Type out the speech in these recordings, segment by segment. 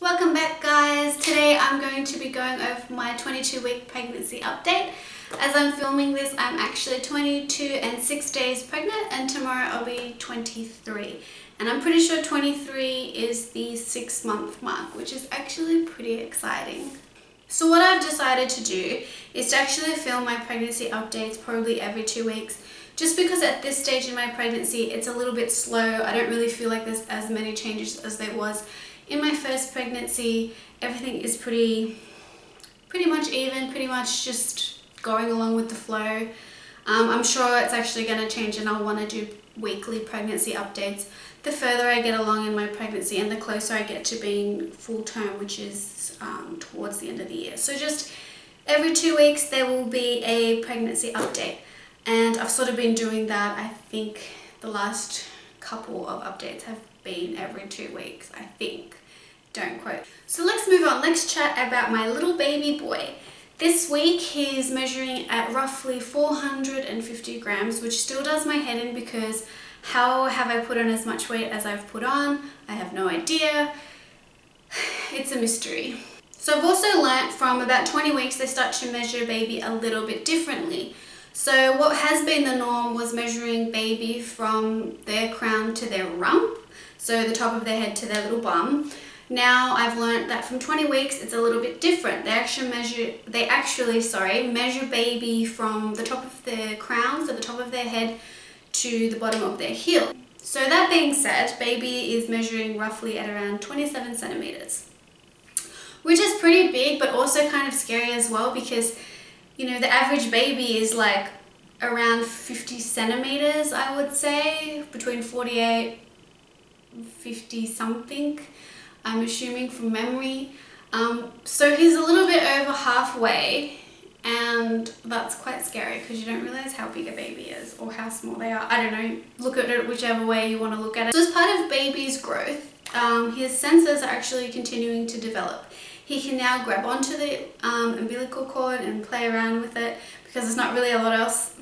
Welcome back, guys. Today I'm going to be going over my 22-week pregnancy update. As I'm filming this, I'm actually 22 and 6 days pregnant, and tomorrow I'll be 23. And I'm pretty sure 23 is the 6-month mark, which is actually pretty exciting. So what I've decided to do is to actually film my pregnancy updates probably every 2 weeks, just because at this stage in my pregnancy it's a little bit slow. I don't really feel like there's as many changes as there was in my first pregnancy. Everything is pretty much even, pretty much just going along with the flow. I'm sure it's actually going to change and I'll want to do weekly pregnancy updates the further I get along in my pregnancy and the closer I get to being full term, which is towards the end of the year. So just every 2 weeks there will be a pregnancy update, and I've sort of been doing that. I think the last couple of updates have been every 2 weeks, I think. Don't quote. So let's move on. Let's chat about my little baby boy. This week he's measuring at roughly 450 grams, which still does my head in because how have I put on as much weight as I've put on? I have no idea. It's a mystery. So I've also learnt from about 20 weeks they start to measure baby a little bit differently. So what has been the norm was measuring baby from their crown to their rump, so the top of their head to their little bum. Now I've learned that from 20 weeks it's a little bit different. They actually measure baby from the top of their crown, so the top of their head, to the bottom of their heel. So that being said, baby is measuring roughly at around 27 centimeters, which is pretty big, but also kind of scary as well, because you know the average baby is like around 50 centimeters, I would say, between 48 50 something, I'm assuming from memory. So he's a little bit over halfway, and that's quite scary because you don't realize how big a baby is or how small they are. I don't know, look at it whichever way you want to look at it. So as part of baby's growth, his senses are actually continuing to develop. He can now grab onto the umbilical cord and play around with it because there's not really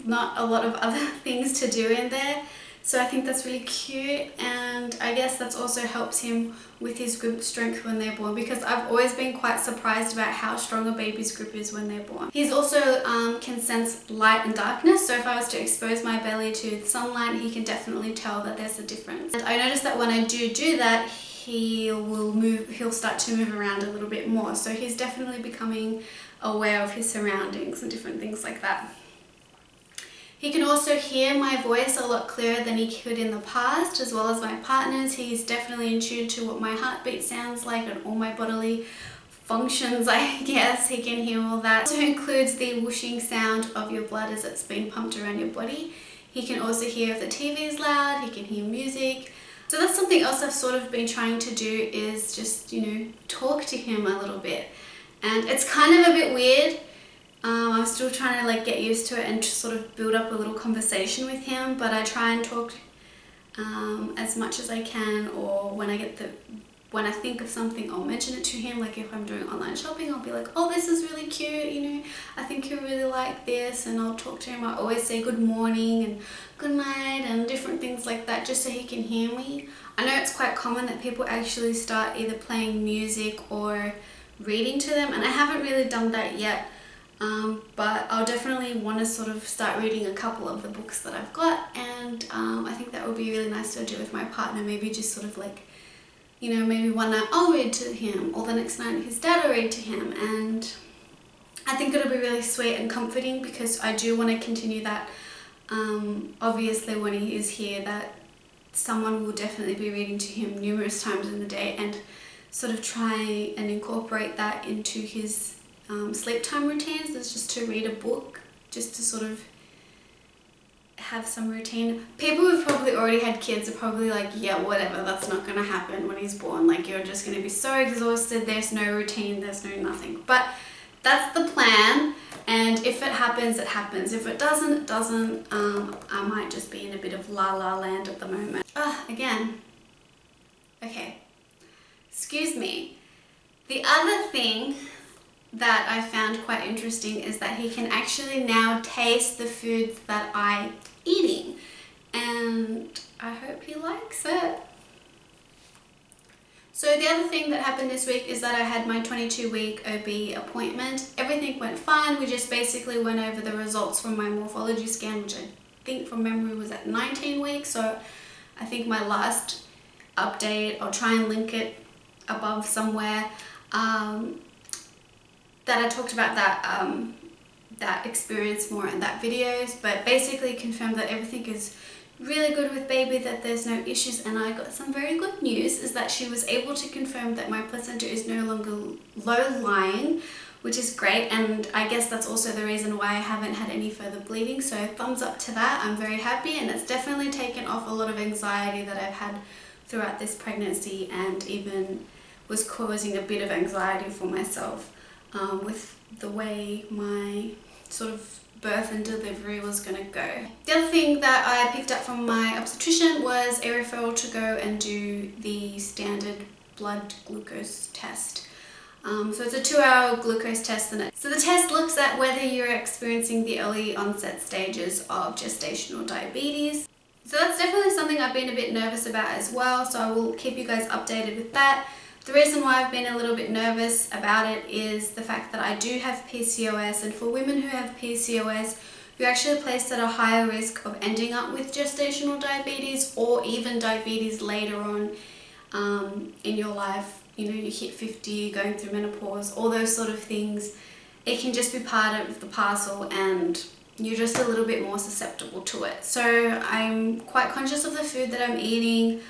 not a lot of other things to do in there. So I think that's really cute, and I guess that's also helps him with his grip strength when they're born, because I've always been quite surprised about how strong a baby's grip is when they're born. He's also can sense light and darkness, so if I was to expose my belly to the sunlight, he can definitely tell that there's a difference. And I noticed that when I do that, he'll start to move around a little bit more, so he's definitely becoming aware of his surroundings and different things like that. He can also hear my voice a lot clearer than he could in the past, as well as my partner's. He's definitely in tune to what my heartbeat sounds like and all my bodily functions, I guess. He can hear all that. It also includes the whooshing sound of your blood as it's being pumped around your body. He can also hear if the TV is loud, he can hear music. So that's something else I've sort of been trying to do, is just, you know, talk to him a little bit. And it's kind of a bit weird. I'm still trying to like get used to it and just sort of build up a little conversation with him, but I try and talk as much as I can, or when I think of something, I'll mention it to him. Like if I'm doing online shopping, I'll be like, oh, this is really cute, you know, I think you really like this, and I'll talk to him. I always say good morning and good night and different things like that, just so he can hear me. I know it's quite common that people actually start either playing music or reading to them, and I haven't really done that yet. But I'll definitely want to sort of start reading a couple of the books that I've got, and I think that would be really nice to do with my partner. Maybe just sort of like, you know, maybe one night I'll read to him, or the next night his dad will read to him, and I think it'll be really sweet and comforting, because I do want to continue that. Obviously when he is here, that someone will definitely be reading to him numerous times in the day, and sort of try and incorporate that into his sleep time routines. Is just to read a book, just to sort of have some routine. People who've probably already had kids are probably like, yeah, whatever, that's not going to happen when he's born. Like, you're just going to be so exhausted, there's no routine, there's no nothing. But that's the plan, and if it happens, it happens. If it doesn't, it doesn't. I might just be in a bit of la la land at the moment. Again. Okay. Excuse me. The other thing that I found quite interesting is that he can actually now taste the foods that I'm eating, and I hope he likes it. So the other thing that happened this week is that I had my 22-week OB appointment. Everything went fine. We just basically went over the results from my morphology scan, which I think from memory was at 19 weeks. So I think my last update, I'll try and link it above somewhere, that I talked about that experience more in that videos, but basically confirmed that everything is really good with baby, that there's no issues. And I got some very good news, is that she was able to confirm that my placenta is no longer low lying, which is great. And I guess that's also the reason why I haven't had any further bleeding, so thumbs up to that. I'm very happy, and it's definitely taken off a lot of anxiety that I've had throughout this pregnancy, and even was causing a bit of anxiety for myself with the way my sort of birth and delivery was going to go. The other thing that I picked up from my obstetrician was a referral to go and do the standard blood glucose test. So it's a 2-hour glucose test, so the test looks at whether you're experiencing the early onset stages of gestational diabetes. So that's definitely something I've been a bit nervous about as well, so I will keep you guys updated with that. The reason why I've been a little bit nervous about it is the fact that I do have PCOS, and for women who have PCOS, you're actually placed at a higher risk of ending up with gestational diabetes, or even diabetes later on in your life. You know, you hit 50, going through menopause, all those sort of things. It can just be part of the parcel, and you're just a little bit more susceptible to it. So I'm quite conscious of the food that I'm eating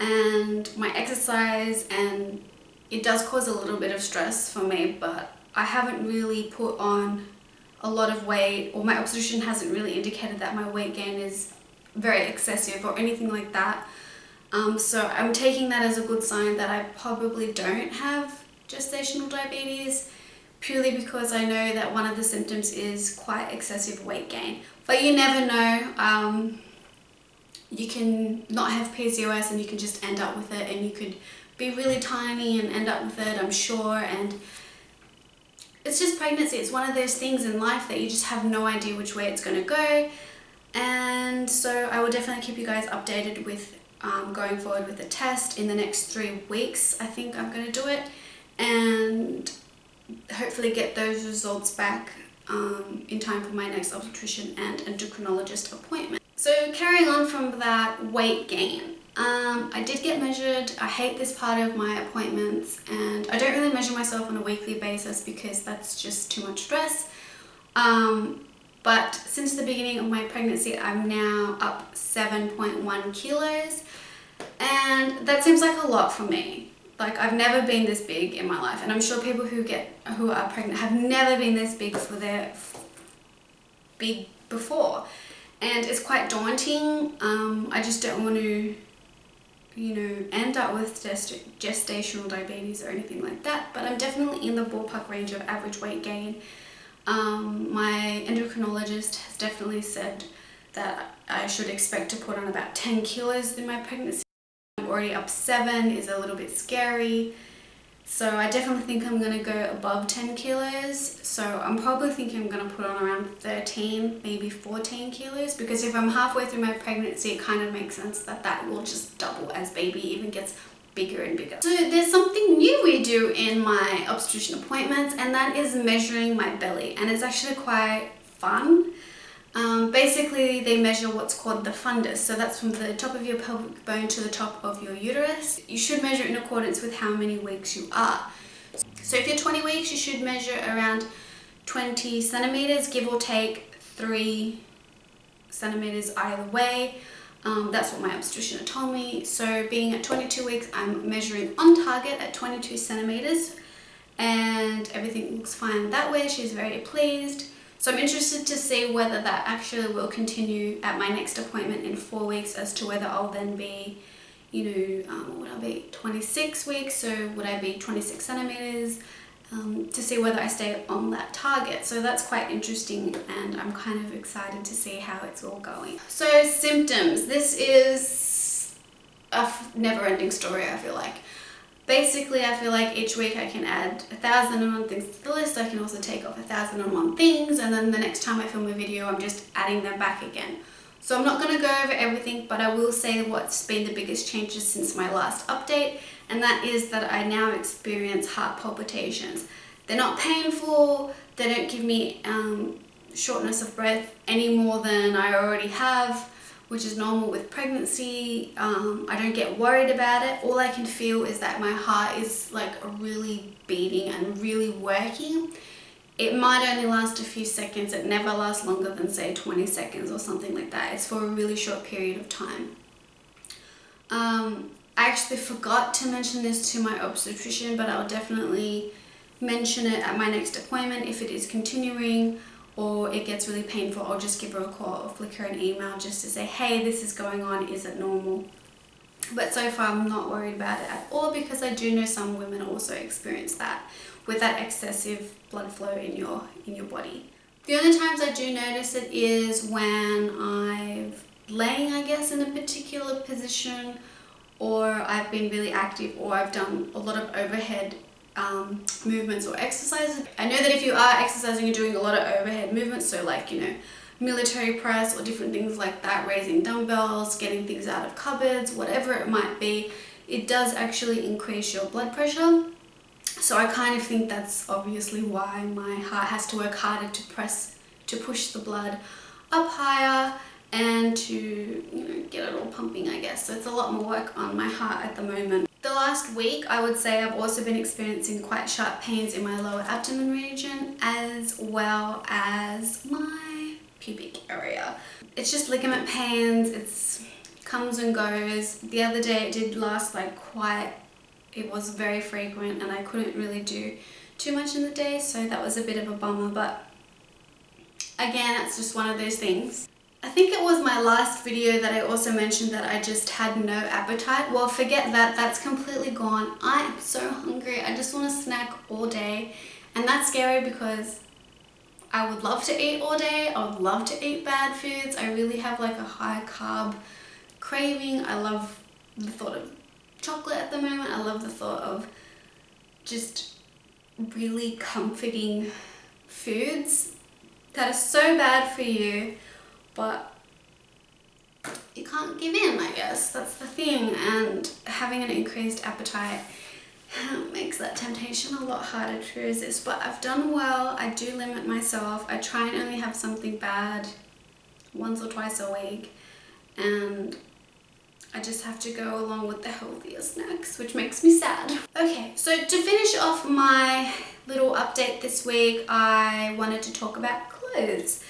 and my exercise, and it does cause a little bit of stress for me, but I haven't really put on a lot of weight, or my obstetrician hasn't really indicated that my weight gain is very excessive or anything like that. So I'm taking that as a good sign that I probably don't have gestational diabetes, purely because I know that one of the symptoms is quite excessive weight gain. But you never know. You can not have PCOS and you can just end up with it, and you could be really tiny and end up with it, I'm sure. And it's just pregnancy. It's one of those things in life that you just have no idea which way it's going to go. And so I will definitely keep you guys updated with going forward with the test in the next 3 weeks. I think I'm going to do it, and hopefully get those results back in time for my next obstetrician and endocrinologist appointment. So carrying on from that weight gain, I did get measured. I hate this part of my appointments, and I don't really measure myself on a weekly basis because that's just too much stress. But since the beginning of my pregnancy, I'm now up 7.1 kilos, and that seems like a lot for me. Like, I've never been this big in my life, and I'm sure people who are pregnant have never been this big for their big before. And it's quite daunting. I just don't want to, you know, end up with gestational diabetes or anything like that. But I'm definitely in the ballpark range of average weight gain. My endocrinologist has definitely said that I should expect to put on about 10 kilos in my pregnancy. I'm already up 7, is a little bit scary. So I definitely think I'm going to go above 10 kilos. So I'm probably thinking I'm going to put on around 13, maybe 14 kilos. Because if I'm halfway through my pregnancy, it kind of makes sense that that will just double as baby even gets bigger and bigger. So there's something new we do in my obstetrician appointments, and that is measuring my belly. And it's actually quite fun. Basically, they measure what's called the fundus. So that's from the top of your pelvic bone to the top of your uterus. You should measure in accordance with how many weeks you are. So if you're 20 weeks, you should measure around 20 centimeters, give or take 3 centimeters either way. That's what my obstetrician told me. So being at 22 weeks, I'm measuring on target at 22 centimeters, and everything looks fine that way. She's very pleased. So I'm interested to see whether that actually will continue at my next appointment in 4 weeks, as to whether I'll then be, you know, what would I be, 26 weeks, so would I be 26 centimeters, to see whether I stay on that target. So that's quite interesting, and I'm kind of excited to see how it's all going. So symptoms, this is a never-ending story, I feel like. Basically, I feel like each week I can add 1,001 things to the list. I can also take off 1,001 things, and then the next time I film a video, I'm just adding them back again. So I'm not going to go over everything, but I will say what's been the biggest changes since my last update, and that is that I now experience heart palpitations. They're not painful, they don't give me shortness of breath any more than I already have, which is normal with pregnancy. I don't get worried about it. All I can feel is that my heart is like really beating and really working. It might only last a few seconds. It never lasts longer than say 20 seconds or something like that. It's for a really short period of time. I actually forgot to mention this to my obstetrician, but I'll definitely mention it at my next appointment. If it is continuing or it gets really painful, I'll just give her a call or flick her an email just to say, hey, this is going on, is it normal? But so far I'm not worried about it at all, because I do know some women also experience that with that excessive blood flow in your body. The only times I do notice it is when I'm laying, I guess, in a particular position, or I've been really active, or I've done a lot of overhead movements or exercises. I know that if you are exercising and doing a lot of overhead movements, so like, you know, military press or different things like that, raising dumbbells, getting things out of cupboards, whatever it might be, it does actually increase your blood pressure. So I kind of think that's obviously why my heart has to work harder to push the blood up higher and to, you know, get it all pumping, I guess. So it's a lot more work on my heart at the moment. The last week, I would say I've also been experiencing quite sharp pains in my lower abdomen region, as well as my pubic area. It's just ligament pains. It comes and goes. The other day it did last it was very frequent, and I couldn't really do too much in the day, so that was a bit of a bummer. But again, it's just one of those things. I think it was my last video that I also mentioned that I just had no appetite. Well, forget that, that's completely gone. I am so hungry. I just want to snack all day, and that's scary because I would love to eat all day. I would love to eat bad foods. I really have like a high carb craving. I love the thought of chocolate at the moment. I love the thought of just really comforting foods that are so bad for you, but you can't give in, I guess. That's the thing. And having an increased appetite makes that temptation a lot harder to resist. But I've done well. I do limit myself. I try and only have something bad once or twice a week, and I just have to go along with the healthier snacks, which makes me sad. Okay, so to finish off my little update this week, I wanted to talk about clothes.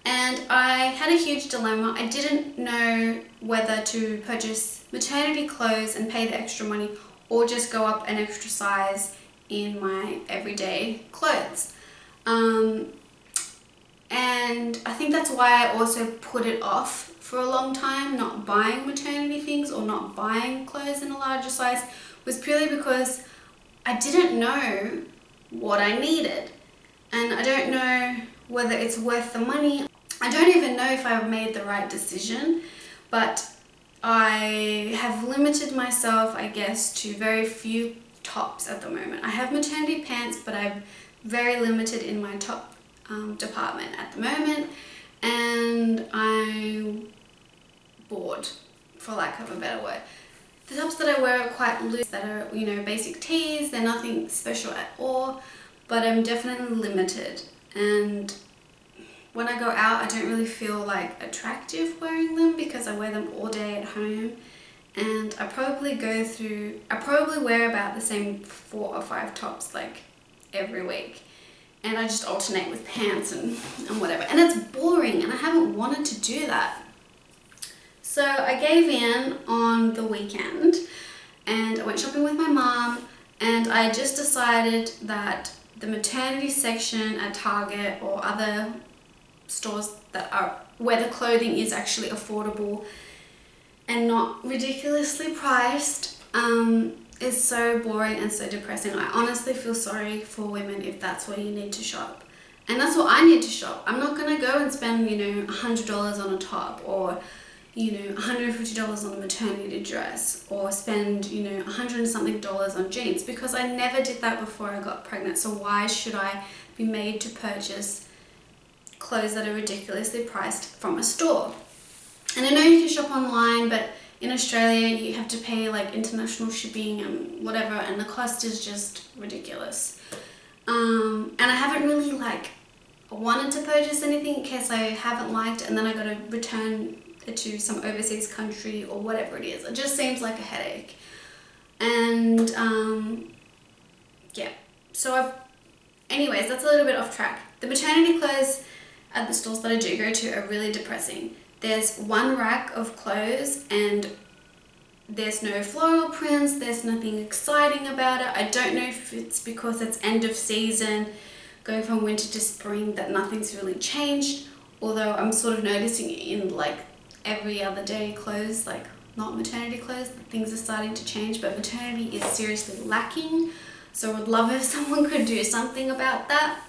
And I had a huge dilemma. I didn't know whether to purchase maternity clothes and pay the extra money, or just go up an extra size in my everyday clothes. And I think that's why I also put it off for a long time, not buying maternity things or not buying clothes in a larger size, was purely because I didn't know what I needed. And I don't know whether it's worth the money. I don't even know if I've made the right decision, but I have limited myself, I guess, to very few tops at the moment. I have maternity pants, but I'm very limited in my top department at the moment, and I'm bored, for lack of a better word. The tops that I wear are quite loose, that are, you know, basic tees. They're nothing special at all, but I'm definitely limited. And when I go out, I don't really feel like attractive wearing them because I wear them all day at home. And I probably wear about the same 4 or 5 tops like every week. And I just alternate with pants and whatever. And it's boring, and I haven't wanted to do that. So I gave in on the weekend and I went shopping with my mom, and I just decided that the maternity section at Target or other stores that are where the clothing is actually affordable and not ridiculously priced is so boring and so depressing. I honestly feel sorry for women if that's where you need to shop. And that's what I need to shop. I'm not gonna go and spend, you know, $100 on a top, or, you know, $150 on a maternity dress, or spend, you know, $100 and something on jeans, because I never did that before I got pregnant. So why should I be made to purchase clothes that are ridiculously priced from a store? And I know you can shop online, but in Australia you have to pay like international shipping and whatever, and the cost is just ridiculous. And I haven't really like wanted to purchase anything in case I haven't liked and then I got to return it to some overseas country or whatever it is. It just seems like a headache. And yeah, so anyways, that's a little bit off track. The maternity clothes at the stores that I do go to are really depressing. There's one rack of clothes and there's no floral prints, there's nothing exciting about it. I don't know if it's because it's end of season, going from winter to spring, that nothing's really changed, although I'm sort of noticing in like every other day clothes, like not maternity clothes, things are starting to change, but maternity is seriously lacking. So I would love if someone could do something about that.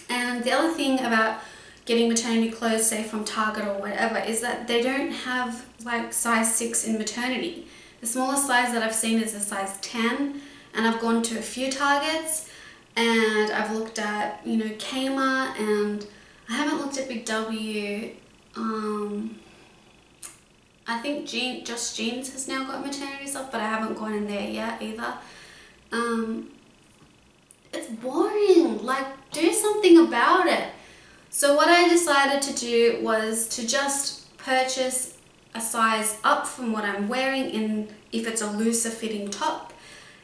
And the other thing about getting maternity clothes, say from Target or whatever, is that they don't have like size 6 in maternity. The smallest size that I've seen is a size 10, and I've gone to a few Targets and I've looked at, you know, Kmart, and I haven't looked at Big W. I think Just Jeans has now got maternity stuff, but I haven't gone in there yet either. It's boring, like do something about it. So what I decided to do was to just purchase a size up from what I'm wearing in, if it's a looser fitting top.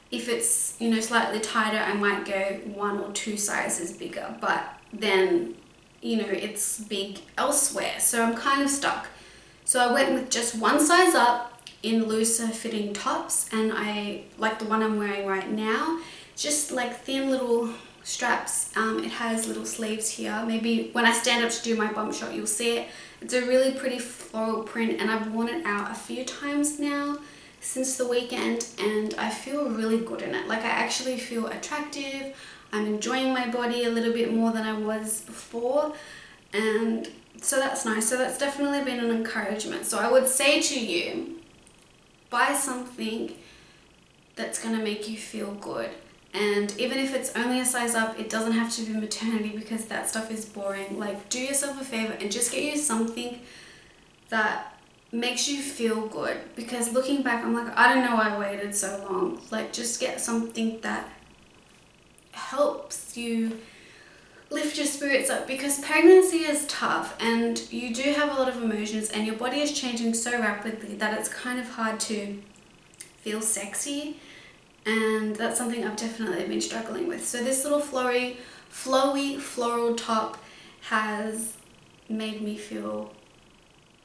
If it's, you know, slightly tighter, I might go 1 or 2 sizes bigger, but then, you know, it's big elsewhere. So I'm kind of stuck. So I went with just 1 size up in looser fitting tops, and I like the one I'm wearing right now. Just like thin little straps. It has little sleeves here. Maybe when I stand up to do my bump shot you'll see it. It's a really pretty floral print, and I've worn it out a few times now since the weekend, and I feel really good in it. Like I actually feel attractive. I'm enjoying my body a little bit more than I was before, and so that's nice. So that's definitely been an encouragement. So I would say to you, buy something that's going to make you feel good. And even if it's only a size up, it doesn't have to be maternity, because that stuff is boring. Like, do yourself a favor and just get you something that makes you feel good. Because looking back, I'm like, I don't know why I waited so long. Like, just get something that helps you lift your spirits up, because pregnancy is tough and you do have a lot of emotions and your body is changing so rapidly that it's kind of hard to feel sexy. And that's something I've definitely been struggling with. So this little flowy floral top has made me feel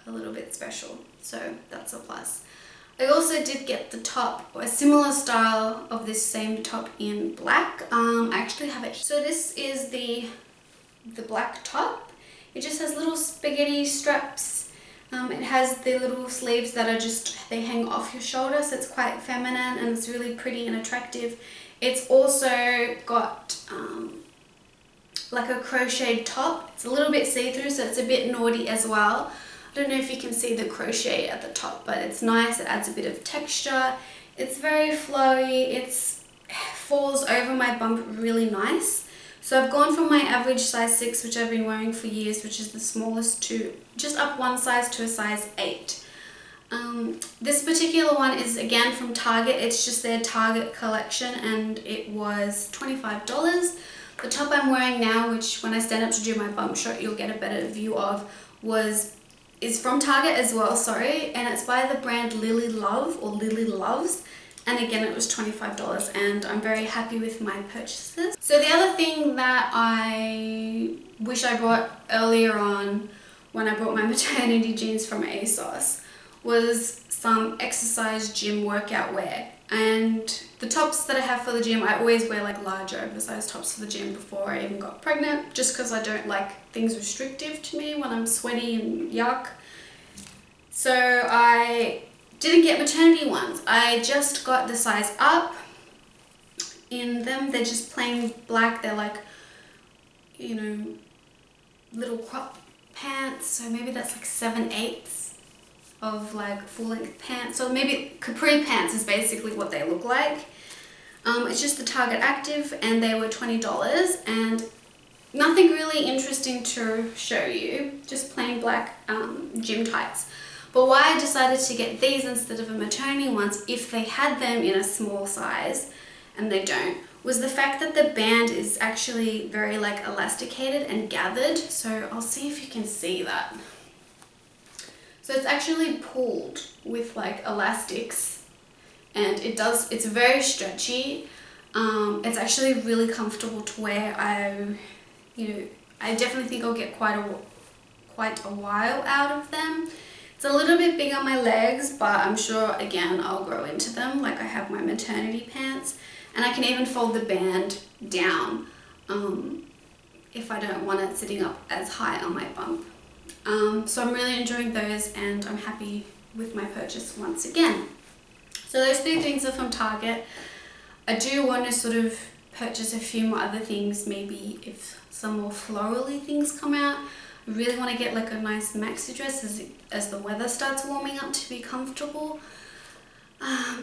a little bit special. So that's a plus. I also did get the top, or a similar style of this same top in black. I actually have it. So this is the black top. It just has little spaghetti straps. It has the little sleeves that are just, they hang off your shoulder, so it's quite feminine and it's really pretty and attractive. It's also got like a crocheted top. It's a little bit see-through, so it's a bit naughty as well. I don't know if you can see the crochet at the top, but it's nice. It adds a bit of texture. It's very flowy. It falls over my bump really nice. So I've gone from my average size 6, which I've been wearing for years, which is the smallest, to just up 1 size to a size 8. This particular one is again from Target. It's just their Target collection, and it was $25. The top I'm wearing now, which when I stand up to do my bump shot you'll get a better view of, is from Target as well, sorry, and it's by the brand Lily Love, or Lily Loves. And again, it was $25, and I'm very happy with my purchases. So the other thing that I wish I bought earlier on when I bought my maternity jeans from ASOS was some exercise gym workout wear. And the tops that I have for the gym, I always wear like larger oversized tops for the gym before I even got pregnant, just because I don't like things restrictive to me when I'm sweaty and yuck. So I didn't get maternity ones. I just got the size up in them. They're just plain black. They're like, you know, little crop pants. So maybe that's like 7/8 of like full length pants. So maybe capri pants is basically what they look like. It's just the Target Active, and they were $20, and nothing really interesting to show you. Just plain black gym tights. But why I decided to get these instead of a maternity ones, if they had them in a small size, and they don't, was the fact that the band is actually very like elasticated and gathered. So I'll see if you can see that. So it's actually pulled with like elastics, and it's very stretchy. It's actually really comfortable to wear. I definitely think I'll get quite a while out of them. It's a little bit big on my legs, but I'm sure again I'll grow into them. Like I have my maternity pants, and I can even fold the band down if I don't want it sitting up as high on my bump. So I'm really enjoying those, and I'm happy with my purchase once again. So those 3 things are from Target. I do want to sort of purchase a few more other things, maybe if some more florally things come out. I really want to get like a nice maxi dress as the weather starts warming up to be comfortable,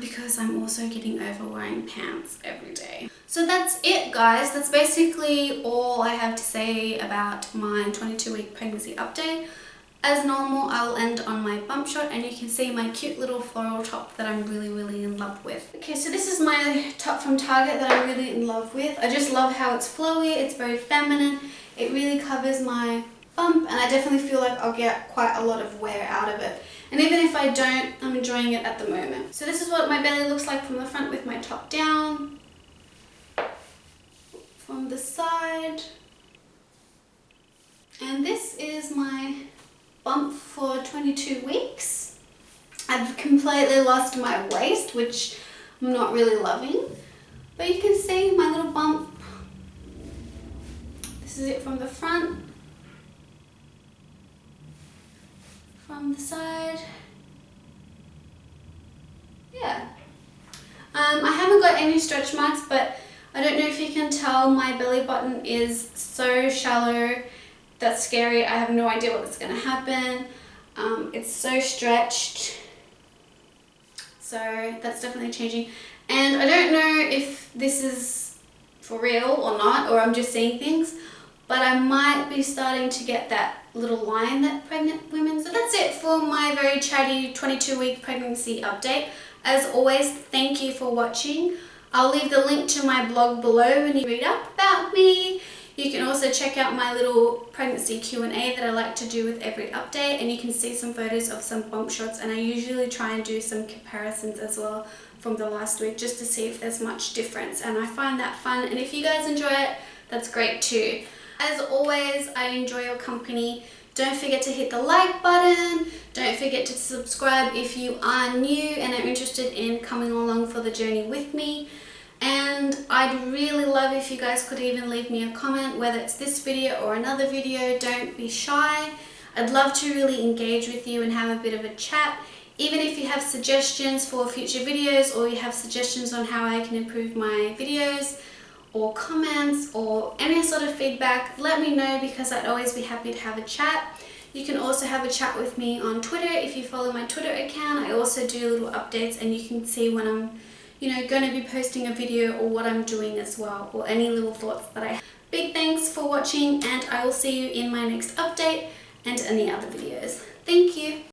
because I'm also getting over wearing pants every day. So that's it, guys. That's basically all I have to say about my 22-week pregnancy update. As normal, I will end on my bump shot, and you can see my cute little floral top that I'm really in love with. Okay, so this is my top from Target that I'm really in love with. I just love how it's flowy, it's very feminine, it really covers my bump, and I definitely feel like I'll get quite a lot of wear out of it. And even if I don't, I'm enjoying it at the moment. So this is what my belly looks like from the front with my top down. From the side. And this is my bump for 22 weeks. I've completely lost my waist, which I'm not really loving. But you can see my little bump. This is it from the front. From the side. Yeah. I haven't got any stretch marks, but I don't know if you can tell, my belly button is so shallow. That's scary. I have no idea what's going to happen. It's so stretched. So that's definitely changing. And I don't know if this is for real or not, or I'm just seeing things, but I might be starting to get that little line that pregnant women. So that's it for my very chatty 22-week pregnancy update. As always, thank you for watching. I'll leave the link to my blog below when you read up about me. You can also check out my little pregnancy Q&A that I like to do with every update, and you can see some photos of some bump shots, and I usually try and do some comparisons as well from the last week just to see if there's much difference, and I find that fun, and if you guys enjoy it, that's great too. As always, I enjoy your company. Don't forget to hit the like button. Don't forget to subscribe if you are new and are interested in coming along for the journey with me. And I'd really love if you guys could even leave me a comment, whether it's this video or another video. Don't be shy. I'd love to really engage with you and have a bit of a chat. Even if you have suggestions for future videos, or you have suggestions on how I can improve my videos, or comments, or any sort of feedback, let me know, because I'd always be happy to have a chat. You can also have a chat with me on Twitter if you follow my Twitter account. I also do little updates, and you can see when I'm going to be posting a video or what I'm doing as well, or any little thoughts that I have. Big thanks for watching, and I will see you in my next update and any other videos. Thank you.